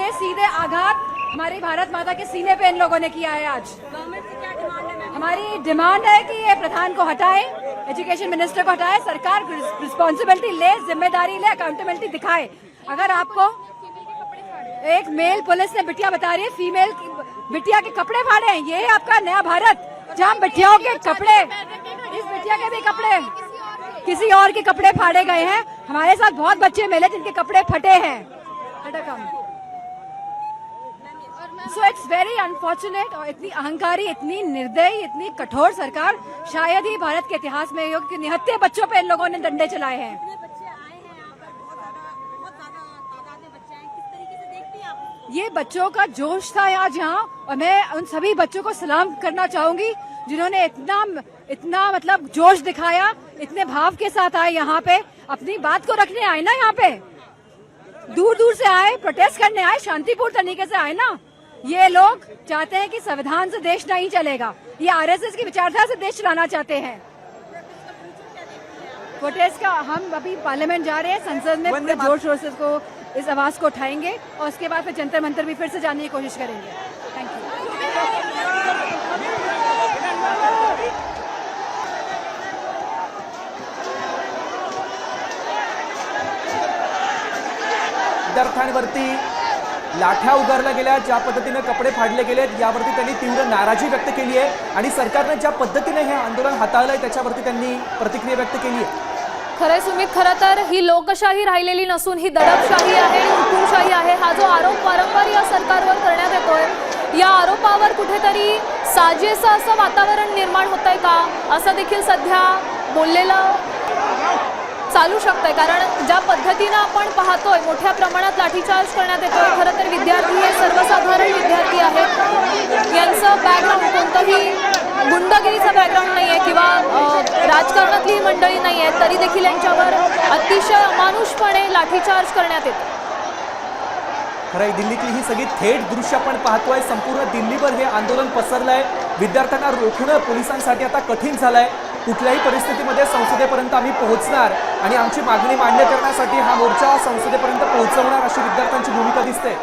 ये सीधे आघात हमारी भारत माता के सीने पे इन लोगों ने किया है। आज हमारी डिमांड है कि ये प्रधान को हटाए, एजुकेशन मिनिस्टर को हटाए, सरकार रिस्पॉन्सिबिलिटी ले, जिम्मेदारी ले, अकाउंटेबिलिटी दिखाए। अगर आपको एक मेल पुलिस ने बिटिया बता रही है, फीमेल बिटिया के कपड़े फाड़े हैं, ये आपका नया भारत जहाँ बिटियाओं के कपड़े, इस बिटिया के भी कपड़े, किसी और के कपड़े फाड़े गए हैं। हमारे साथ बहुत बच्चे मिले जिनके कपड़े फटे हैं। So it's very unfortunate. और इतनी अहंकारी, इतनी निर्दयी, इतनी कठोर सरकार शायद ही भारत के इतिहास में हो कि निहत्थे बच्चों पे इन लोगों ने डंडे चलाए हैं। ये बच्चों का जोश था आज यहाँ, और मैं उन सभी बच्चों को सलाम करना चाहूंगी जिन्होंने इतना मतलब जोश दिखाया, इतने भाव के साथ आए यहाँ पे, अपनी बात को रखने आए ना, यहाँ पे दूर दूर से आए, प्रोटेस्ट करने आए, शांतिपूर्ण तरीके से आए ना। ये लोग चाहते हैं कि संविधान से देश नहीं चलेगा, ये आरएसएस की विचारधारा से देश चलाना चाहते हैं। प्रोटेस्ट का हम अभी पार्लियामेंट जा रहे हैं, संसद में पूरे जोर शोर से इसको, इस आवाज को उठाएंगे और उसके बाद फिर जंतर मंतर भी फिर से जाने की कोशिश करेंगे। Thank you. विद्यार्थ्यांवरती लाठ्या उगारल्या गेल्या, ज्या पद्धतीने कपडे फाडले गेलेत यावरती त्यांनी तीव्र नाराजी व्यक्त केली आहे आणि सरकारने ज्या पद्धतीने हे आंदोलन हाताळलंय त्याच्यावरती त्यांनी प्रतिक्रिया व्यक्त केली आहे। खरंय सुमित, खरं तर ही लोकशाही राहिलेली नसून ही दडपशाही आहे, हुकुमशाही आहे। हा जो आरोप वारंवार या सरकारवर करण्यात येतोय, या आरोपावर कुठेतरी साजेसं असं वातावरण निर्माण होतंय का, असं देखील सध्या बोललेलं चालू शकतंय। कारण ज्या पद्धतीनं आपण पाहतोय मोठ्या प्रमाणात लाठीचार्ज करण्यात येतोय, खरं तर विद्यार्थी हे सर्वसाधारण विद्यार्थी आहेत, यांचं बॅकग्राऊंड कोणतंही गुंडगिरीचं बॅकग्राऊंड नाही आहे किंवा राजकारणातली मंडळी नाही आहेत, तरी देखील यांच्यावर अतिशय अमानुषपणे लाठीचार्ज करण्यात येतो। खरंय, दिल्लीतली ही सगळी थेट दृश्य आपण पाहतोय, संपूर्ण दिल्लीभर हे आंदोलन पसरलंय। विद्यार्थ्यांना रोखणं पोलिसांसाठी आता कठीण झालंय। कुठल्याही परिस्थितीमध्ये संसदेपर्यंत आम्ही पोहोचणार आणि आमची मागणी मान्य करण्यासाठी हा मोर्चा संसदेपर्यंत पोहोचवणार, अशी विद्यार्थ्यांची भूमिका दिसते।